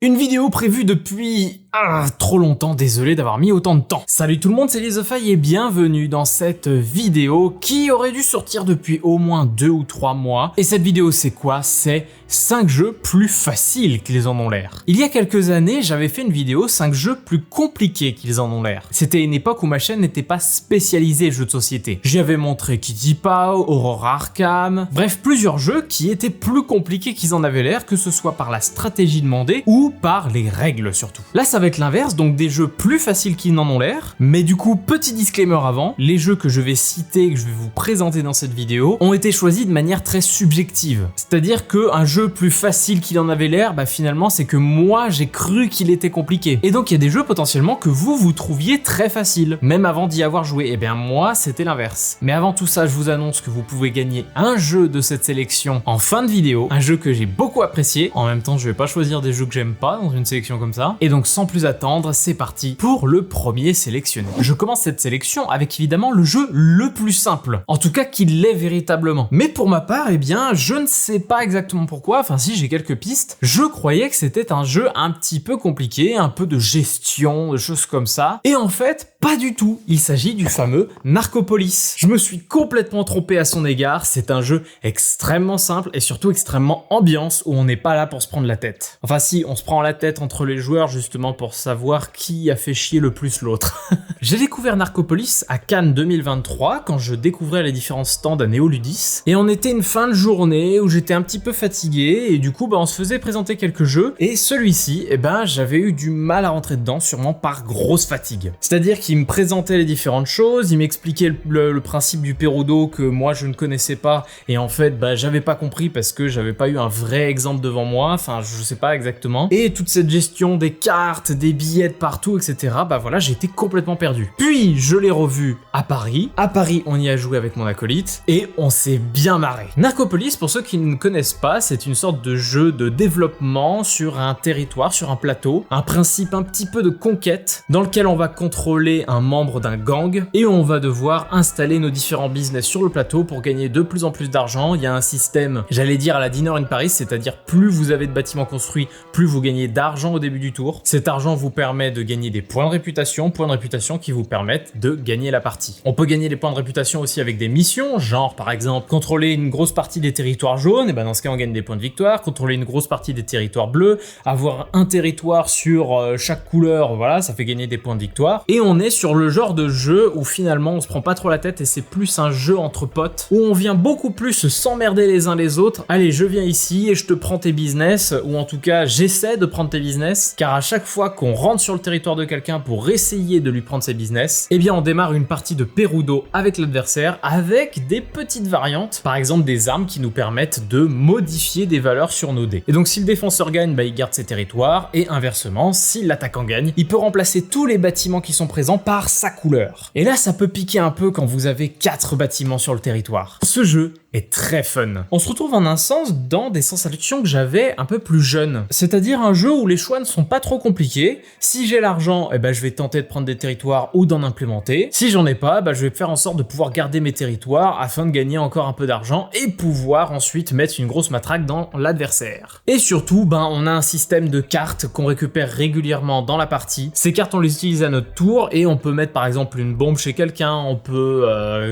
Une vidéo prévue depuis trop longtemps, désolé d'avoir mis autant de temps. Salut tout le monde, c'est Lizofaille et bienvenue dans cette vidéo qui aurait dû sortir depuis au moins 2 ou 3 mois. Et cette vidéo c'est quoi? C'est 5 jeux plus faciles qu'ils en ont l'air. Il y a quelques années, j'avais fait une vidéo 5 jeux plus compliqués qu'ils en ont l'air. C'était une époque où ma chaîne n'était pas spécialisée jeux de société. J'y avais montré Kitty Pau, Aurora Arkham, bref plusieurs jeux qui étaient plus compliqués qu'ils en avaient l'air, que ce soit par la stratégie demandée ou par les règles surtout. Là ça va être l'inverse, donc des jeux plus faciles qu'ils n'en ont l'air, mais du coup petit disclaimer avant, les jeux que je vais citer, que je vais vous présenter dans cette vidéo, ont été choisis de manière très subjective. C'est-à-dire qu'un jeu plus facile qu'il en avait l'air, finalement c'est que moi j'ai cru qu'il était compliqué. Et donc il y a des jeux potentiellement que vous trouviez très faciles, même avant d'y avoir joué. Et bien moi c'était l'inverse. Mais avant tout ça, je vous annonce que vous pouvez gagner un jeu de cette sélection en fin de vidéo, un jeu que j'ai beaucoup apprécié. En même temps je vais pas choisir des jeux que j'aime pas dans une sélection comme ça. Et donc sans plus attendre, c'est parti pour le premier sélectionné. Je commence cette sélection avec évidemment le jeu le plus simple, en tout cas qu'il l'est véritablement. Mais pour ma part, je ne sais pas exactement pourquoi, enfin si j'ai quelques pistes, je croyais que c'était un jeu un petit peu compliqué, un peu de gestion, de choses comme ça, et en fait, pas du tout. Il s'agit du fameux Narcopolis. Je me suis complètement trompé à son égard, c'est un jeu extrêmement simple et surtout extrêmement ambiance où on n'est pas là pour se prendre la tête. Enfin si, on se prend la tête entre les joueurs justement pour savoir qui a fait chier le plus l'autre. J'ai découvert Narcopolis à Cannes 2023 quand je découvrais les différents stands à Néoludis et on était une fin de journée où j'étais un petit peu fatigué et du coup on se faisait présenter quelques jeux et celui-ci, j'avais eu du mal à rentrer dedans, sûrement par grosse fatigue. C'est-à-dire qu'il me présentait les différentes choses, il m'expliquait le principe du Perudo que moi je ne connaissais pas et en fait j'avais pas compris parce que j'avais pas eu un vrai exemple devant moi, enfin je sais pas exactement. Et toute cette gestion des cartes, des billets de partout, etc. Voilà, j'ai été complètement perdu. Puis je l'ai revu à Paris. À Paris, on y a joué avec mon acolyte et on s'est bien marré. Narcopolis, pour ceux qui ne connaissent pas, c'est une sorte de jeu de développement sur un territoire, sur un plateau, un principe un petit peu de conquête dans lequel on va contrôler un membre d'un gang et on va devoir installer nos différents business sur le plateau pour gagner de plus en plus d'argent. Il y a un système, j'allais dire à la Dinner in Paris, c'est-à-dire plus vous avez de bâtiments construits, plus vous gagnez d'argent au début du tour. Cet argent vous permet de gagner des points de réputation qui vous permettent de gagner la partie. On peut gagner des points de réputation aussi avec des missions, genre par exemple contrôler une grosse partie des territoires jaunes, et dans ce cas on gagne des points de victoire, contrôler une grosse partie des territoires bleus, avoir un territoire sur chaque couleur, voilà, ça fait gagner des points de victoire. Et on est sur le genre de jeu où finalement on se prend pas trop la tête et c'est plus un jeu entre potes, où on vient beaucoup plus s'emmerder les uns les autres. Allez, je viens ici et je te prends tes business, ou en tout cas j'essaie de prendre tes business, car à chaque fois qu'on rentre sur le territoire de quelqu'un pour essayer de lui prendre ses business, on démarre une partie de Perudo avec l'adversaire, avec des petites variantes, par exemple des armes qui nous permettent de modifier des valeurs sur nos dés. Et donc si le défenseur gagne, il garde ses territoires, et inversement, si l'attaquant gagne, il peut remplacer tous les bâtiments qui sont présents par sa couleur. Et là, ça peut piquer un peu quand vous avez 4 bâtiments sur le territoire. Ce jeu est très fun. On se retrouve en un sens dans des sensations que j'avais un peu plus jeune. C'est-à-dire un jeu où les choix ne sont pas trop compliqués. Si j'ai l'argent, je vais tenter de prendre des territoires ou d'en implémenter. Si j'en ai pas, je vais faire en sorte de pouvoir garder mes territoires afin de gagner encore un peu d'argent et pouvoir ensuite mettre une grosse matraque dans l'adversaire. Et surtout, on a un système de cartes qu'on récupère régulièrement dans la partie. Ces cartes, on les utilise à notre tour et on peut mettre par exemple une bombe chez quelqu'un, on peut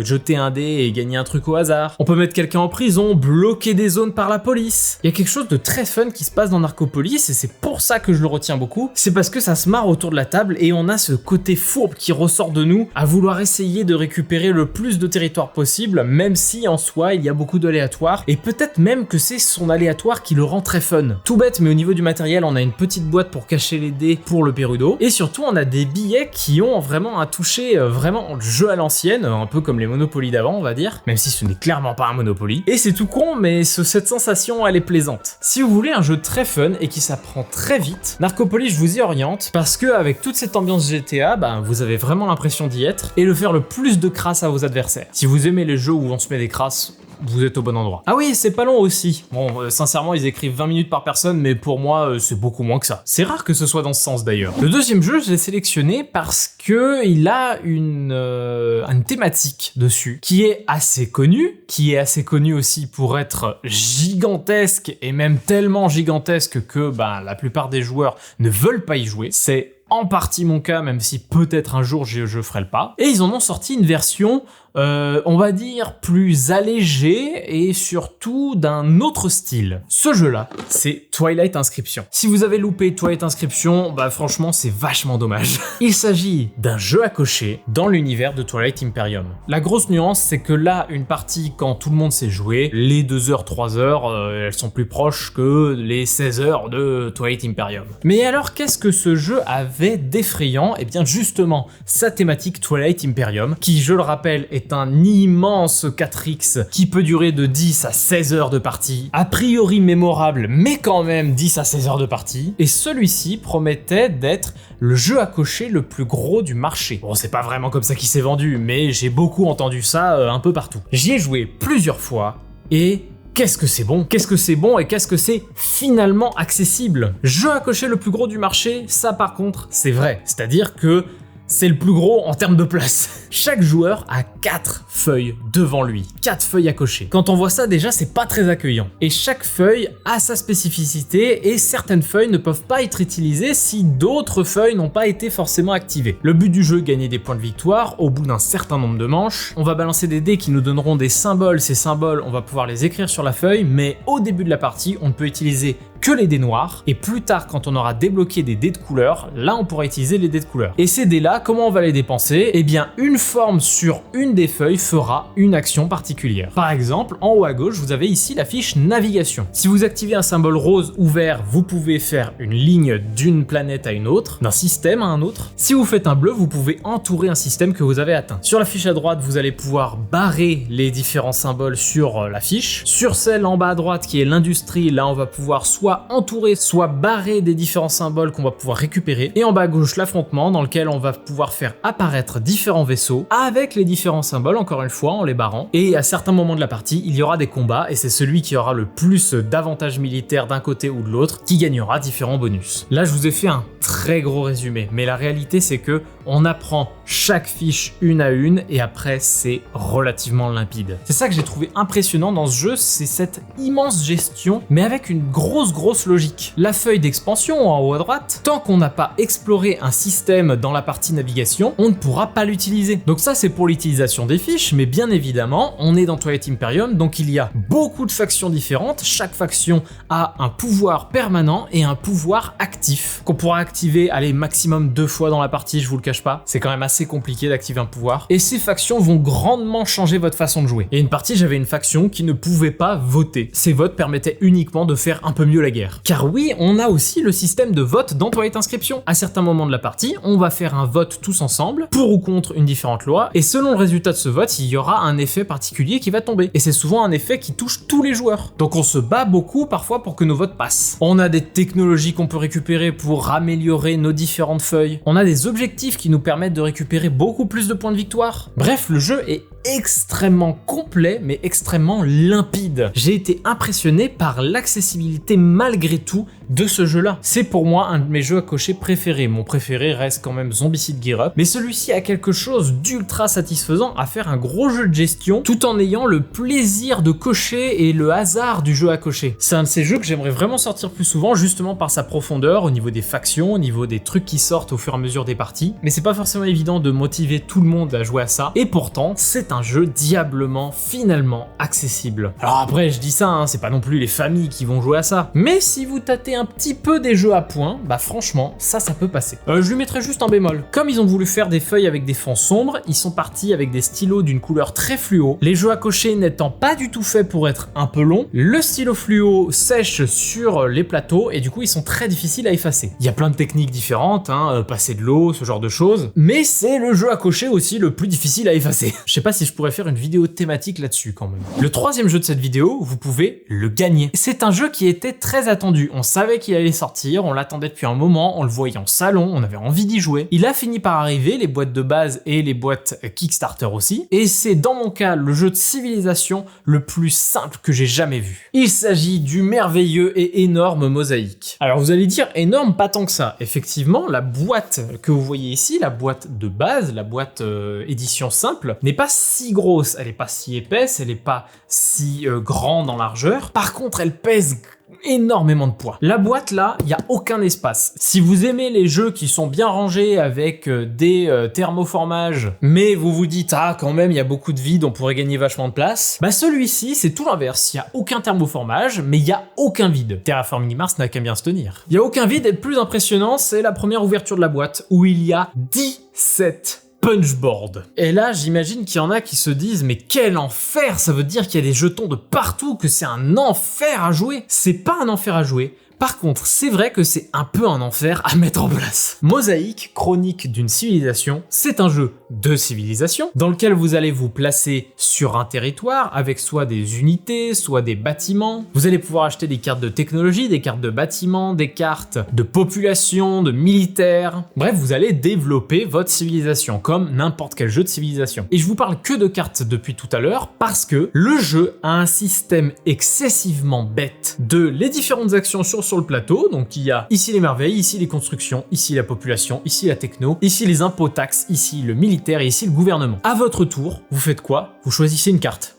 jeter un dé et gagner un truc au hasard. On peut mettre quelqu'un en prison, bloquer des zones par la police. Il y a quelque chose de très fun qui se passe dans Narcopolis et c'est pour ça que je le retiens beaucoup. C'est parce que ça se marre autour de la table et on a ce côté fourbe qui ressort de nous à vouloir essayer de récupérer le plus de territoire possible, même si en soi il y a beaucoup d'aléatoires et peut-être même que c'est son aléatoire qui le rend très fun. Tout bête, mais au niveau du matériel, on a une petite boîte pour cacher les dés pour le Perudo et surtout on a des billets qui ont vraiment un toucher vraiment jeu à l'ancienne, un peu comme les Monopoly d'avant on va dire, même si ce n'est clairement pas un Monopoly. Et c'est tout con, mais cette sensation, elle est plaisante. Si vous voulez un jeu très fun et qui s'apprend très vite, Narcopolis, je vous y oriente, parce que avec toute cette ambiance GTA, vous avez vraiment l'impression d'y être, et de faire le plus de crasse à vos adversaires. Si vous aimez les jeux où on se met des crasses, vous êtes au bon endroit. Ah oui, c'est pas long aussi. Bon, sincèrement, ils écrivent 20 minutes par personne, mais pour moi, c'est beaucoup moins que ça. C'est rare que ce soit dans ce sens d'ailleurs. Le deuxième jeu, je l'ai sélectionné parce que il a une thématique dessus qui est assez connue aussi pour être gigantesque et même tellement gigantesque que la plupart des joueurs ne veulent pas y jouer. C'est en partie mon cas, même si peut-être un jour je ferai le pas. Et ils en ont sorti une version, on va dire, plus allégée et surtout d'un autre style. Ce jeu-là, c'est Twilight Inscription. Si vous avez loupé Twilight Inscription, franchement, c'est vachement dommage. Il s'agit d'un jeu à cocher dans l'univers de Twilight Imperium. La grosse nuance, c'est que là, une partie, quand tout le monde sait jouer, les 2 heures, 3 heures, elles sont plus proches que les 16 heures de Twilight Imperium. Mais alors, qu'est-ce que ce jeu avait d'effrayant? Eh bien, justement, sa thématique Twilight Imperium, qui, je le rappelle, est un immense 4X qui peut durer de 10 à 16 heures de partie, a priori mémorable, mais quand même 10 à 16 heures de partie, et celui-ci promettait d'être le jeu à cocher le plus gros du marché. Bon, c'est pas vraiment comme ça qu'il s'est vendu, mais j'ai beaucoup entendu ça un peu partout. J'y ai joué plusieurs fois, et qu'est-ce que c'est bon? Qu'est-ce que c'est bon et qu'est-ce que c'est finalement accessible? Jeu à cocher le plus gros du marché, ça par contre, c'est vrai. C'est-à-dire que c'est le plus gros en termes de place. Chaque joueur a 4 feuilles devant lui, 4 feuilles à cocher. Quand on voit ça, déjà, c'est pas très accueillant. Et chaque feuille a sa spécificité et certaines feuilles ne peuvent pas être utilisées si d'autres feuilles n'ont pas été forcément activées. Le but du jeu, gagner des points de victoire au bout d'un certain nombre de manches. On va balancer des dés qui nous donneront des symboles. Ces symboles, on va pouvoir les écrire sur la feuille, mais au début de la partie, on ne peut utiliser que les dés noirs, et plus tard, quand on aura débloqué des dés de couleur, là on pourra utiliser les dés de couleur. Et ces dés-là, comment on va les dépenser? Eh bien, une forme sur une des feuilles fera une action particulière. Par exemple, en haut à gauche, vous avez ici la fiche navigation. Si vous activez un symbole rose ou vert, vous pouvez faire une ligne d'une planète à une autre, d'un système à un autre. Si vous faites un bleu, vous pouvez entourer un système que vous avez atteint. Sur la fiche à droite, vous allez pouvoir barrer les différents symboles sur la fiche. Sur celle en bas à droite, qui est l'industrie, là on va pouvoir soit entourer, soit barrer des différents symboles qu'on va pouvoir récupérer. Et en bas à gauche, l'affrontement, dans lequel on va pouvoir faire apparaître différents vaisseaux avec les différents symboles, encore une fois, en les barrant. Et à certains moments de la partie, il y aura des combats, et c'est celui qui aura le plus d'avantages militaires d'un côté ou de l'autre qui gagnera différents bonus. Là, je vous ai fait un très gros résumé, mais la réalité, c'est que on apprend chaque fiche une à une, et après, c'est relativement limpide. C'est ça que j'ai trouvé impressionnant dans ce jeu, c'est cette immense gestion, mais avec une grosse logique. La feuille d'expansion en haut à droite, tant qu'on n'a pas exploré un système dans la partie navigation, on ne pourra pas l'utiliser. Donc ça, c'est pour l'utilisation des fiches, mais bien évidemment, on est dans Twilight Imperium, donc il y a beaucoup de factions différentes. Chaque faction a un pouvoir permanent et un pouvoir actif qu'on pourra activer, allez, maximum 2 fois dans la partie, je vous le cache pas. C'est quand même assez compliqué d'activer un pouvoir. Et ces factions vont grandement changer votre façon de jouer. Et une partie, j'avais une faction qui ne pouvait pas voter. Ces votes permettaient uniquement de faire un peu mieux la guerre. Car oui, on a aussi le système de vote dans Twilight Inscription. À certains moments de la partie, on va faire un vote tous ensemble, pour ou contre une différente loi, et selon le résultat de ce vote, il y aura un effet particulier qui va tomber. Et c'est souvent un effet qui touche tous les joueurs. Donc on se bat beaucoup parfois pour que nos votes passent. On a des technologies qu'on peut récupérer pour améliorer nos différentes feuilles. On a des objectifs qui nous permettent de récupérer beaucoup plus de points de victoire. Bref, le jeu est extrêmement complet, mais extrêmement limpide. J'ai été impressionné par l'accessibilité malgré tout de ce jeu-là. C'est pour moi un de mes jeux à cocher préférés. Mon préféré reste quand même Zombicide Gear Up, mais celui-ci a quelque chose d'ultra satisfaisant à faire un gros jeu de gestion tout en ayant le plaisir de cocher et le hasard du jeu à cocher. C'est un de ces jeux que j'aimerais vraiment sortir plus souvent, justement par sa profondeur au niveau des factions, au niveau des trucs qui sortent au fur et à mesure des parties, mais c'est pas forcément évident de motiver tout le monde à jouer à ça, et pourtant c'est un jeu diablement finalement accessible. Alors après, je dis ça, c'est pas non plus les familles qui vont jouer à ça, mais si vous tâtez un petit peu des jeux à points, franchement, ça peut passer. Je lui mettrai juste un bémol. Comme ils ont voulu faire des feuilles avec des fonds sombres, ils sont partis avec des stylos d'une couleur très fluo. Les jeux à cocher n'étant pas du tout faits pour être un peu longs, le stylo fluo sèche sur les plateaux et du coup ils sont très difficiles à effacer. Il y a plein de techniques différentes, passer de l'eau, ce genre de choses, mais c'est le jeu à cocher aussi le plus difficile à effacer. Je sais pas si si je pourrais faire une vidéo thématique là-dessus quand même. Le troisième jeu de cette vidéo, vous pouvez le gagner. C'est un jeu qui était très attendu. On savait qu'il allait sortir, on l'attendait depuis un moment, on le voyait en salon, on avait envie d'y jouer. Il a fini par arriver, les boîtes de base et les boîtes Kickstarter aussi. Et c'est dans mon cas le jeu de civilisation le plus simple que j'ai jamais vu. Il s'agit du merveilleux et énorme Mosaïque. Alors vous allez dire énorme, pas tant que ça. Effectivement, la boîte que vous voyez ici, la boîte de base, la boîte édition simple, n'est pas si grosse, elle n'est pas si épaisse, elle n'est pas si grande en largeur. Par contre, elle pèse énormément de poids. La boîte là, il n'y a aucun espace. Si vous aimez les jeux qui sont bien rangés avec des thermoformages, mais vous vous dites ah quand même il y a beaucoup de vide, on pourrait gagner vachement de place, bah celui-ci c'est tout l'inverse. Il n'y a aucun thermoformage, mais il n'y a aucun vide. Terraforming Mars n'a qu'à bien se tenir. Il n'y a aucun vide et le plus impressionnant c'est la première ouverture de la boîte où il y a 17 punchboard. Et là, j'imagine qu'il y en a qui se disent mais quel enfer, ça veut dire qu'il y a des jetons de partout, que c'est un enfer à jouer. C'est pas un enfer à jouer. Par contre, c'est vrai que c'est un peu un enfer à mettre en place. Mosaïque, chronique d'une civilisation, c'est un jeu de civilisation dans lequel vous allez vous placer sur un territoire avec soit des unités, soit des bâtiments. Vous allez pouvoir acheter des cartes de technologie, des cartes de bâtiments, des cartes de population, de militaires. Bref, vous allez développer votre civilisation comme n'importe quel jeu de civilisation. Et je vous parle que de cartes depuis tout à l'heure parce que le jeu a un système excessivement bête de les différentes actions sur le plateau. Donc il y a ici les merveilles, ici les constructions, ici la population, ici la techno, ici les impôts taxes, ici le militaire et ici le gouvernement. À votre tour, vous faites quoi? Vous choisissez une carte.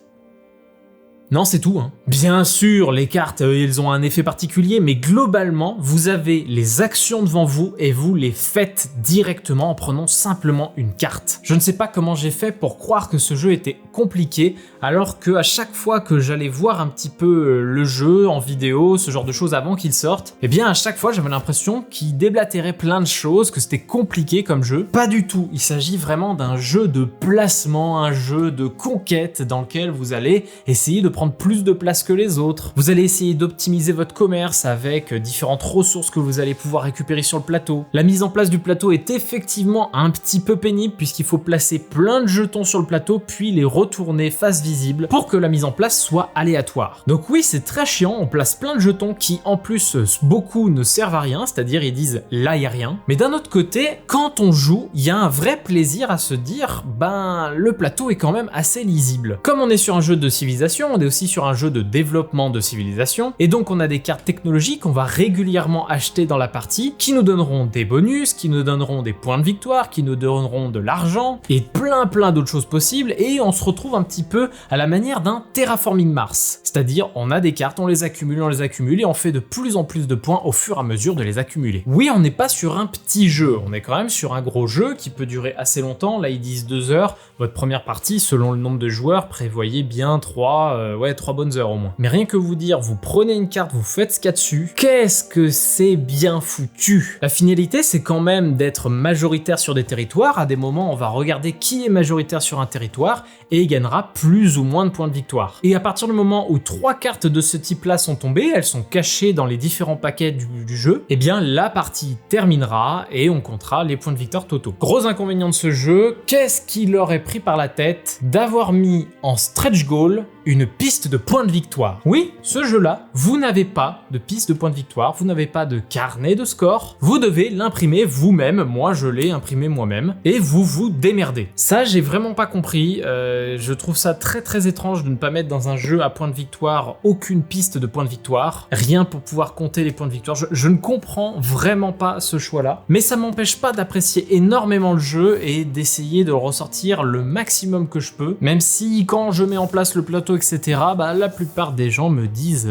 Non, c'est tout, hein. Bien sûr, les cartes, elles ont un effet particulier, mais globalement, vous avez les actions devant vous et vous les faites directement en prenant simplement une carte. Je ne sais pas comment j'ai fait pour croire que ce jeu était compliqué, alors que à chaque fois que j'allais voir un petit peu le jeu en vidéo, ce genre de choses avant qu'il sorte, eh bien à chaque fois j'avais l'impression qu'il déblatérait plein de choses, que c'était compliqué comme jeu. Pas du tout, il s'agit vraiment d'un jeu de placement, un jeu de conquête dans lequel vous allez essayer de prendre plus de place que les autres. Vous allez essayer d'optimiser votre commerce avec différentes ressources que vous allez pouvoir récupérer sur le plateau. La mise en place du plateau est effectivement un petit peu pénible puisqu'il faut placer plein de jetons sur le plateau puis les retourner face visible pour que la mise en place soit aléatoire. Donc oui, c'est très chiant, on place plein de jetons qui en plus beaucoup ne servent à rien, c'est-à-dire ils disent là il y a rien. Mais d'un autre côté, quand on joue, il y a un vrai plaisir à se dire ben le plateau est quand même assez lisible. Comme on est sur un jeu de civilisation, on est aussi sur un jeu de développement de civilisation et donc on a des cartes technologiques qu'on va régulièrement acheter dans la partie qui nous donneront des bonus, qui nous donneront des points de victoire, qui nous donneront de l'argent et plein d'autres choses possibles et on se retrouve un petit peu à la manière d'un Terraforming Mars. C'est-à-dire on a des cartes, on les accumule et on fait de plus en plus de points au fur et à mesure de les accumuler. Oui, on n'est pas sur un petit jeu, on est quand même sur un gros jeu qui peut durer assez longtemps. Là ils disent 2 heures, votre première partie selon le nombre de joueurs prévoyez bien 3 bonnes heures au moins. Mais rien que vous dire, vous prenez une carte, vous faites ce qu'il y a dessus, qu'est-ce que c'est bien foutu. La finalité c'est quand même d'être majoritaire sur des territoires. À des moments on va regarder qui est majoritaire sur un territoire et il gagnera plus ou moins de points de victoire. Et à partir du moment où 3 cartes de ce type là sont tombées, elles sont cachées dans les différents paquets du jeu, et bien la partie terminera et on comptera les points de victoire totaux. Gros inconvénient de ce jeu, qu'est-ce qui leur est pris par la tête d'avoir mis en stretch goal une piste de points de victoire. Oui, ce jeu-là, vous n'avez pas de piste de points de victoire, vous n'avez pas de carnet de score, vous devez l'imprimer vous-même, moi je l'ai imprimé moi-même, et vous vous démerdez. Ça, j'ai vraiment pas compris, je trouve ça très étrange de ne pas mettre dans un jeu à points de victoire aucune piste de points de victoire, rien pour pouvoir compter les points de victoire. Je ne comprends vraiment pas ce choix-là, mais ça m'empêche pas d'apprécier énormément le jeu et d'essayer de ressortir le maximum que je peux, même si quand je mets en place le plateau etc. Bah la plupart des gens me disent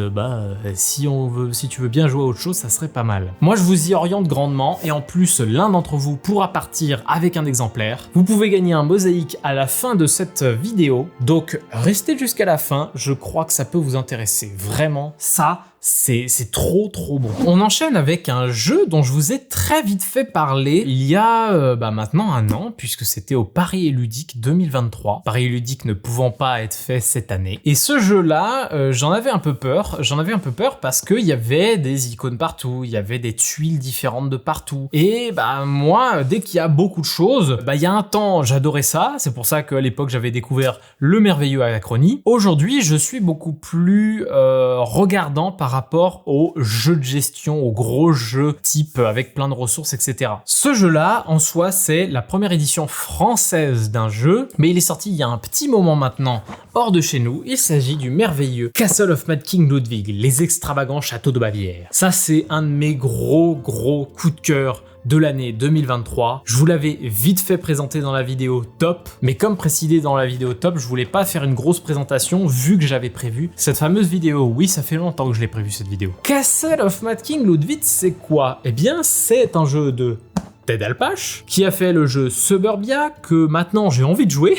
si tu veux bien jouer à autre chose, ça serait pas mal. Moi je vous y oriente grandement et en plus l'un d'entre vous pourra partir avec un exemplaire. Vous pouvez gagner un mosaïque à la fin de cette vidéo, donc restez jusqu'à la fin, je crois que ça peut vous intéresser. Vraiment, ça c'est trop bon. On enchaîne avec un jeu dont je vous ai très vite fait parler il y a maintenant un an, puisque c'était au Paris et Ludique 2023. Paris et Ludique ne pouvant pas être fait cette année. Et ce jeu-là, j'en avais un peu peur. J'en avais un peu peur parce qu'il y avait des icônes partout, il y avait des tuiles différentes de partout. Et moi, dès qu'il y a beaucoup de choses, il y a un temps, j'adorais ça. C'est pour ça qu'à l'époque, j'avais découvert le merveilleux Anachronie. Aujourd'hui, je suis beaucoup plus regardant par rapport aux jeux de gestion, aux gros jeux type avec plein de ressources, etc. Ce jeu-là, en soi, c'est la première édition française d'un jeu, mais il est sorti il y a un petit moment maintenant, hors de chez nous. Il s'agit du merveilleux Castle of Mad King Ludwig, les extravagants châteaux de Bavière. Ça, c'est un de mes gros coups de cœur de l'année 2023. Je vous l'avais vite fait présenter dans la vidéo top, mais comme précisé dans la vidéo top, je voulais pas faire une grosse présentation vu que j'avais prévu cette fameuse vidéo. Oui, ça fait longtemps que je l'ai prévu cette vidéo. Castle of Mad King Ludwig, c'est quoi? Eh bien, c'est un jeu de Ted Alpach, qui a fait le jeu Suburbia, que maintenant j'ai envie de jouer.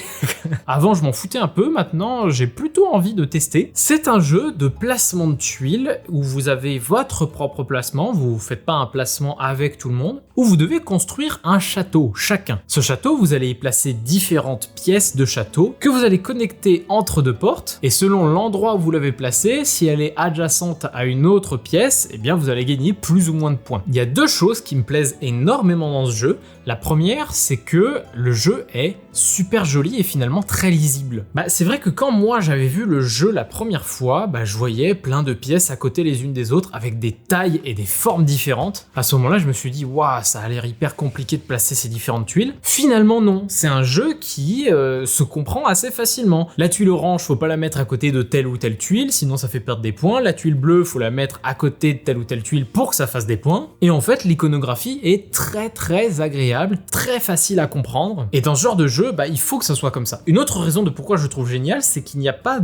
Avant je m'en foutais un peu, maintenant j'ai plutôt envie de tester. C'est un jeu de placement de tuiles, où vous avez votre propre placement, vous faites pas un placement avec tout le monde, où vous devez construire un château, chacun. Ce château, vous allez y placer différentes pièces de château, que vous allez connecter entre deux portes, et selon l'endroit où vous l'avez placée, si elle est adjacente à une autre pièce, eh bien vous allez gagner plus ou moins de points. Il y a deux choses qui me plaisent énormément dans ce jeu. La première, c'est que le jeu est super joli et finalement très lisible. C'est vrai que quand moi j'avais vu le jeu la première fois, je voyais plein de pièces à côté les unes des autres avec des tailles et des formes différentes. À ce moment-là, je me suis dit, waouh, ça a l'air hyper compliqué de placer ces différentes tuiles. Finalement, non. C'est un jeu qui se comprend assez facilement. La tuile orange, faut pas la mettre à côté de telle ou telle tuile, sinon ça fait perdre des points. La tuile bleue, faut la mettre à côté de telle ou telle tuile pour que ça fasse des points. Et en fait, l'iconographie est très agréable, très facile à comprendre. Et dans ce genre de jeu, il faut que ça soit comme ça. Une autre raison de pourquoi je trouve génial, c'est qu'il n'y a pas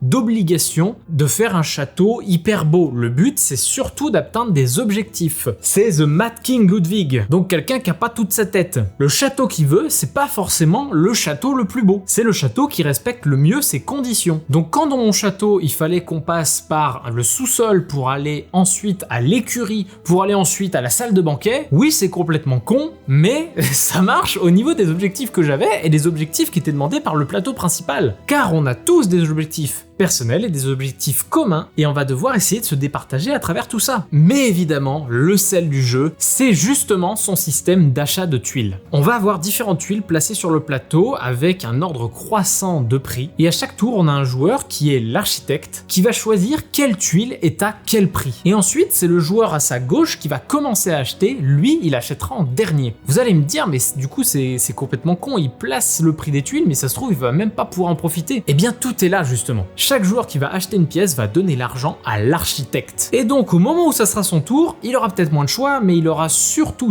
d'obligation de faire un château hyper beau. Le but, c'est surtout d'atteindre des objectifs. C'est The Mad King Ludwig, donc quelqu'un qui a pas toute sa tête. Le château qu'il veut, c'est pas forcément le château le plus beau. C'est le château qui respecte le mieux ses conditions. Donc quand dans mon château, il fallait qu'on passe par le sous-sol pour aller ensuite à l'écurie, pour aller ensuite à la salle de banquet, oui, c'est complètement con, mais ça marche au niveau des objectifs que j'avais et des objectifs qui étaient demandés par le plateau principal. Car on a tous des objectifs personnels et des objectifs communs, et on va devoir essayer de se départager à travers tout ça. Mais évidemment, le sel du jeu, c'est justement son système d'achat de tuiles. On va avoir différentes tuiles placées sur le plateau avec un ordre croissant de prix, et à chaque tour, on a un joueur qui est l'architecte, qui va choisir quelle tuile est à quel prix. Et ensuite, c'est le joueur à sa gauche qui va commencer à acheter, lui, il achètera en dernier. Vous allez me dire, mais du coup, c'est complètement con, il place le prix des tuiles, mais ça se trouve, il va même pas pouvoir en profiter. Eh bien, tout est là, justement. Chaque joueur qui va acheter une pièce va donner l'argent à l'architecte. Et donc, au moment où ça sera son tour, il aura peut-être moins de choix, mais il aura surtout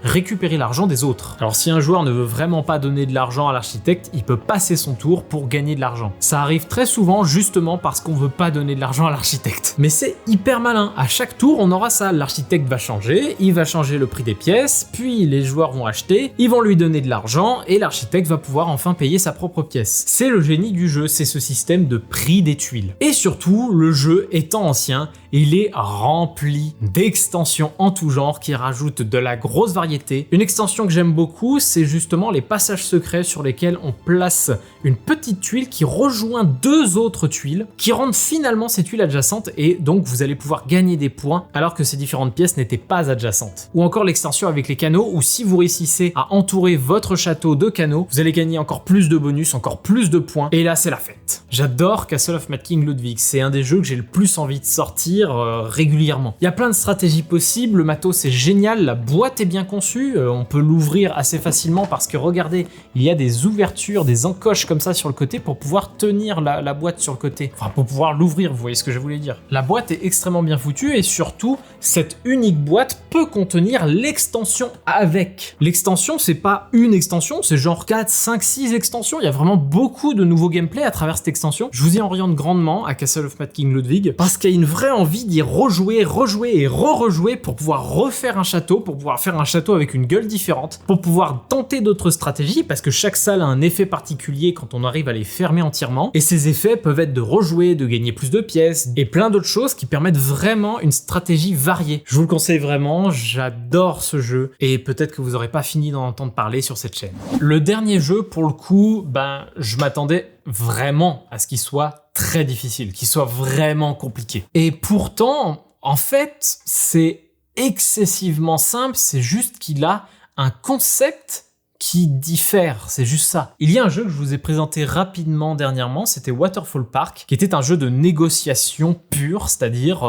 récupéré l'argent des autres. Alors, si un joueur ne veut vraiment pas donner de l'argent à l'architecte, il peut passer son tour pour gagner de l'argent. Ça arrive très souvent, justement, parce qu'on veut pas donner de l'argent à l'architecte. Mais c'est hyper malin. À chaque tour, on aura ça. L'architecte va changer, il va changer le prix des pièces, puis les joueurs vont acheter, ils vont lui donner de l'argent, et l'architecte va pouvoir enfin payer sa propre pièce. C'est le génie du jeu, c'est ce système de prix des tuiles. Et surtout, le jeu étant ancien, il est rempli d'extensions en tout genre qui rajoutent de la grosse variété. Une extension que j'aime beaucoup, c'est justement les passages secrets sur lesquels on place une petite tuile qui rejoint deux autres tuiles, qui rendent finalement ces tuiles adjacentes, et donc vous allez pouvoir gagner des points alors que ces différentes pièces n'étaient pas adjacentes. Ou encore l'extension avec les canaux, où si vous réussissez à entourer votre château de canaux, vous allez gagner encore plus de bonus, encore plus de points, et là c'est la fête. J'adore Castle of Mad King Ludwig, c'est un des jeux que j'ai le plus envie de sortir régulièrement. Il y a plein de stratégies possibles, le matos est génial, la boîte est bien conçue, on peut l'ouvrir assez facilement parce que regardez, il y a des ouvertures, des encoches comme ça sur le côté pour pouvoir tenir la boîte sur le côté. Enfin, pour pouvoir l'ouvrir, vous voyez ce que je voulais dire. La boîte est extrêmement bien foutue et surtout, cette unique boîte peut contenir l'extension avec. L'extension, c'est pas une extension, c'est genre 4, 5, 6 extensions. Il y a vraiment beaucoup de nouveaux gameplay à travers cette extension. Je vous y oriente grandement à Castle of Mad King Ludwig parce qu'il y a une vraie envie envie d'y rejouer et rejouer pour pouvoir refaire un château, pour pouvoir faire un château avec une gueule différente, pour pouvoir tenter d'autres stratégies, parce que chaque salle a un effet particulier quand on arrive à les fermer entièrement, et ces effets peuvent être de rejouer, de gagner plus de pièces, et plein d'autres choses qui permettent vraiment une stratégie variée. Je vous le conseille vraiment, j'adore ce jeu, et peut-être que vous n'aurez pas fini d'en entendre parler sur cette chaîne. Le dernier jeu, pour le coup, je m'attendais vraiment à ce qu'il soit très difficile, qu'il soit vraiment compliqué. Et pourtant, en fait, c'est excessivement simple, c'est juste qu'il a un concept qui diffère, c'est juste ça. Il y a un jeu que je vous ai présenté rapidement dernièrement, c'était Waterfall Park, qui était un jeu de négociation pure, c'est-à-dire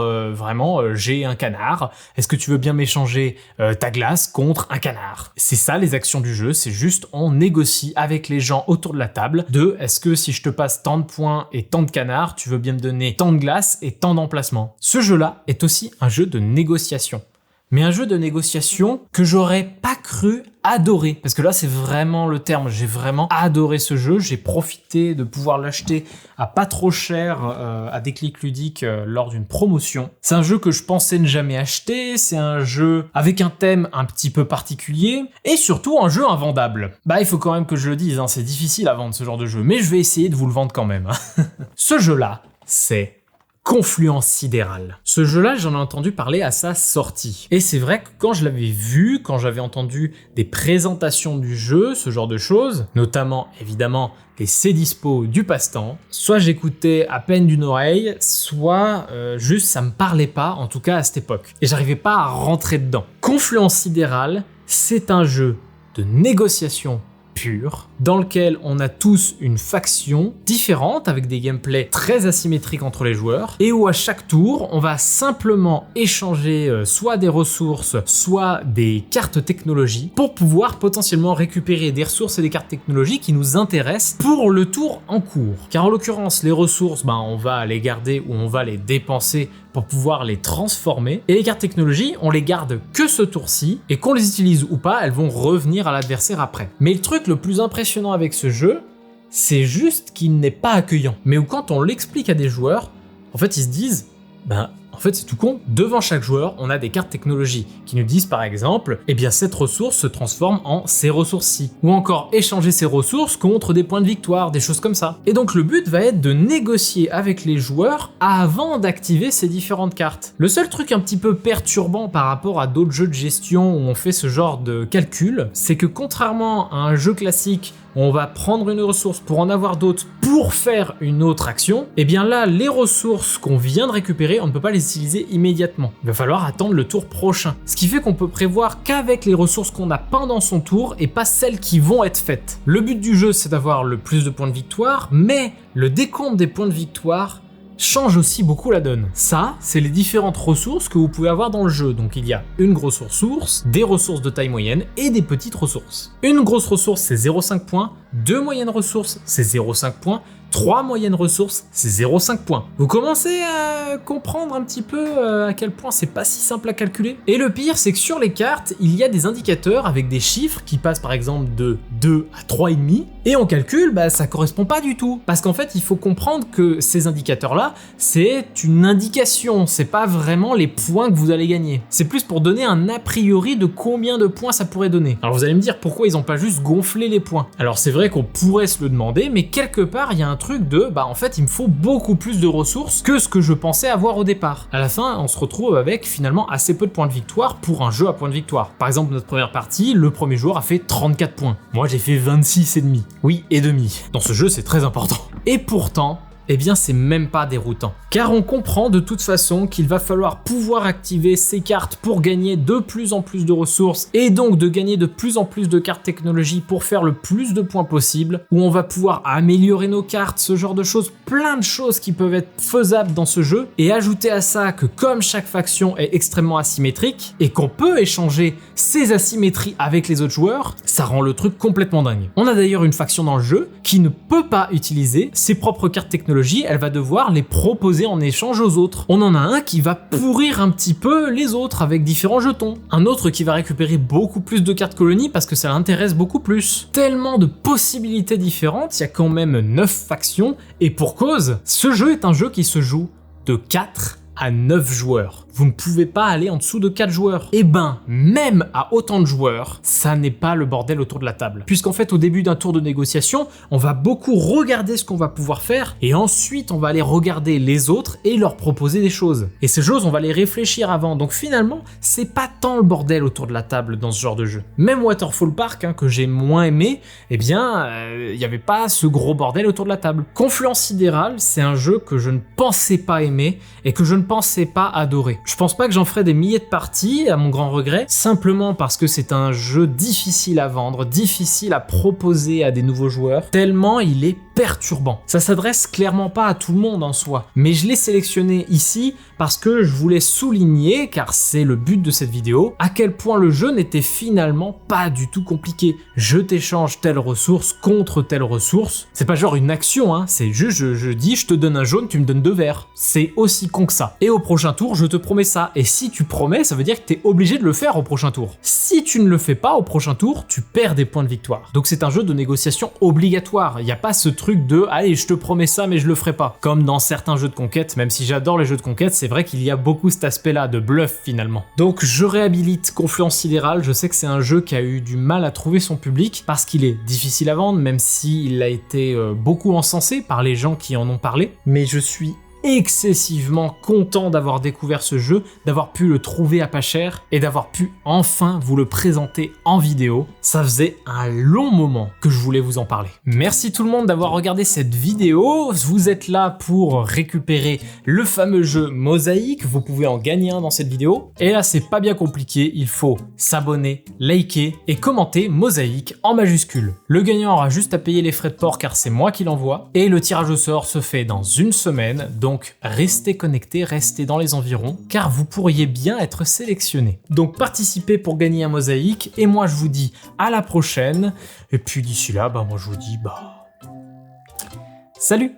j'ai un canard, est-ce que tu veux bien m'échanger ta glace contre un canard? C'est ça les actions du jeu, c'est juste on négocie avec les gens autour de la table de est-ce que si je te passe tant de points et tant de canards, tu veux bien me donner tant de glace et tant d'emplacements. Ce jeu-là est aussi un jeu de négociation. Mais un jeu de négociation que j'aurais pas cru adorer. Parce que là, c'est vraiment le terme. J'ai vraiment adoré ce jeu. J'ai profité de pouvoir l'acheter à pas trop cher à Déclic Ludique lors d'une promotion. C'est un jeu que je pensais ne jamais acheter. C'est un jeu avec un thème un petit peu particulier. Et surtout, un jeu invendable. Il faut quand même que je le dise. C'est difficile à vendre ce genre de jeu. Mais je vais essayer de vous le vendre quand même. Ce jeu-là, c'est Confluence Sidérale. Ce jeu-là, j'en ai entendu parler à sa sortie. Et c'est vrai que quand je l'avais vu, quand j'avais entendu des présentations du jeu, ce genre de choses, notamment, évidemment, les C'est Dispo du passe-temps, soit j'écoutais à peine d'une oreille, soit juste ça me parlait pas, en tout cas à cette époque. Et j'arrivais pas à rentrer dedans. Confluence Sidérale, c'est un jeu de négociation pur, dans lequel on a tous une faction différente avec des gameplays très asymétriques entre les joueurs et où à chaque tour on va simplement échanger soit des ressources soit des cartes technologies pour pouvoir potentiellement récupérer des ressources et des cartes technologies qui nous intéressent pour le tour en cours. Car en l'occurrence les ressources on va les garder ou on va les dépenser pour pouvoir les transformer. Et les cartes technologies, on les garde que ce tour-ci, et qu'on les utilise ou pas, elles vont revenir à l'adversaire après. Mais le truc le plus impressionnant avec ce jeu, c'est juste qu'il n'est pas accueillant. Mais où quand on l'explique à des joueurs, en fait ils se disent, en fait c'est tout con, devant chaque joueur, on a des cartes technologies qui nous disent par exemple, cette ressource se transforme en ces ressources-ci. Ou encore échanger ces ressources contre des points de victoire, des choses comme ça. Et donc le but va être de négocier avec les joueurs avant d'activer ces différentes cartes. Le seul truc un petit peu perturbant par rapport à d'autres jeux de gestion où on fait ce genre de calcul, c'est que contrairement à un jeu classique, on va prendre une ressource pour en avoir d'autres pour faire une autre action, là, les ressources qu'on vient de récupérer, on ne peut pas les utiliser immédiatement. Il va falloir attendre le tour prochain. Ce qui fait qu'on peut prévoir qu'avec les ressources qu'on a pendant son tour et pas celles qui vont être faites. Le but du jeu, c'est d'avoir le plus de points de victoire, mais le décompte des points de victoire change aussi beaucoup la donne. Ça, c'est les différentes ressources que vous pouvez avoir dans le jeu. Donc il y a une grosse ressource, des ressources de taille moyenne et des petites ressources. Une grosse ressource, c'est 0,5 points. Deux moyennes ressources, c'est 0,5 points. 3 moyennes ressources, c'est 0,5 points. Vous commencez à comprendre un petit peu à quel point c'est pas si simple à calculer. Et le pire, c'est que sur les cartes, il y a des indicateurs avec des chiffres qui passent par exemple de 2 à 3,5. Et on calcule, ça correspond pas du tout. Parce qu'en fait, il faut comprendre que ces indicateurs-là, c'est une indication. C'est pas vraiment les points que vous allez gagner. C'est plus pour donner un a priori de combien de points ça pourrait donner. Alors vous allez me dire pourquoi ils ont pas juste gonflé les points. Alors c'est vrai qu'on pourrait se le demander, mais quelque part, il y a un truc de en fait il me faut beaucoup plus de ressources que ce que je pensais avoir au départ. À la fin on se retrouve avec finalement assez peu de points de victoire pour un jeu à points de victoire. Par exemple notre première partie, le premier joueur a fait 34 points. Moi j'ai fait 26,5. Oui, et demi. Dans ce jeu c'est très important. Et pourtant, c'est même pas déroutant. Car on comprend de toute façon qu'il va falloir pouvoir activer ces cartes pour gagner de plus en plus de ressources et donc de gagner de plus en plus de cartes technologie pour faire le plus de points possible, où on va pouvoir améliorer nos cartes, ce genre de choses, plein de choses qui peuvent être faisables dans ce jeu, et ajouter à ça que comme chaque faction est extrêmement asymétrique et qu'on peut échanger ces asymétries avec les autres joueurs, ça rend le truc complètement dingue. On a d'ailleurs une faction dans le jeu qui ne peut pas utiliser ses propres cartes technologiques, elle va devoir les proposer en échange aux autres. On en a un qui va pourrir un petit peu les autres avec différents jetons. Un autre qui va récupérer beaucoup plus de cartes colonies parce que ça l'intéresse beaucoup plus. Tellement de possibilités différentes, il y a quand même 9 factions, et pour cause, ce jeu est un jeu qui se joue de 4 à 9 joueurs. Vous ne pouvez pas aller en dessous de 4 joueurs. Et ben, même à autant de joueurs, ça n'est pas le bordel autour de la table. Puisqu'en fait, au début d'un tour de négociation, on va beaucoup regarder ce qu'on va pouvoir faire et ensuite, on va aller regarder les autres et leur proposer des choses. Et ces choses, on va les réfléchir avant. Donc finalement, c'est pas tant le bordel autour de la table dans ce genre de jeu. Même Waterfall Park, que j'ai moins aimé, eh bien, il n'y avait pas ce gros bordel autour de la table. Confluence Sidérale, c'est un jeu que je ne pensais pas aimer et que je ne pensais pas adorer. Je pense pas que j'en ferai des milliers de parties, à mon grand regret, simplement parce que c'est un jeu difficile à vendre, difficile à proposer à des nouveaux joueurs, tellement il est perturbant. Ça s'adresse clairement pas à tout le monde en soi, mais je l'ai sélectionné ici parce que je voulais souligner, car c'est le but de cette vidéo, à quel point le jeu n'était finalement pas du tout compliqué. Je t'échange telle ressource contre telle ressource. C'est pas genre une action, c'est juste je dis je te donne un jaune, tu me donnes 2 verts. C'est aussi con que ça. Et au prochain tour, je te promets ça. Et si tu promets, ça veut dire que t'es obligé de le faire au prochain tour. Si tu ne le fais pas au prochain tour, tu perds des points de victoire. Donc c'est un jeu de négociation obligatoire. Il n'y a pas ce truc de « allez, je te promets ça, mais je le ferai pas ». Comme dans certains jeux de conquête, même si j'adore les jeux de conquête, c'est vrai qu'il y a beaucoup cet aspect-là de bluff finalement. Donc je réhabilite Confluence Sidérale. Je sais que c'est un jeu qui a eu du mal à trouver son public parce qu'il est difficile à vendre, même s'il a été beaucoup encensé par les gens qui en ont parlé. Mais je suis excessivement content d'avoir découvert ce jeu, d'avoir pu le trouver à pas cher et d'avoir pu enfin vous le présenter en vidéo. Ça faisait un long moment que je voulais vous en parler. Merci tout le monde d'avoir regardé cette vidéo. Vous êtes là pour récupérer le fameux jeu Mosaïque. Vous pouvez en gagner un dans cette vidéo. Et là, c'est pas bien compliqué. Il faut s'abonner, liker et commenter Mosaïque en majuscule. Le gagnant aura juste à payer les frais de port car c'est moi qui l'envoie. Et le tirage au sort se fait dans une semaine. Donc restez connectés, restez dans les environs, car vous pourriez bien être sélectionné. Donc participez pour gagner un Mosaïque, et moi je vous dis à la prochaine, et puis d'ici là, moi je vous dis salut!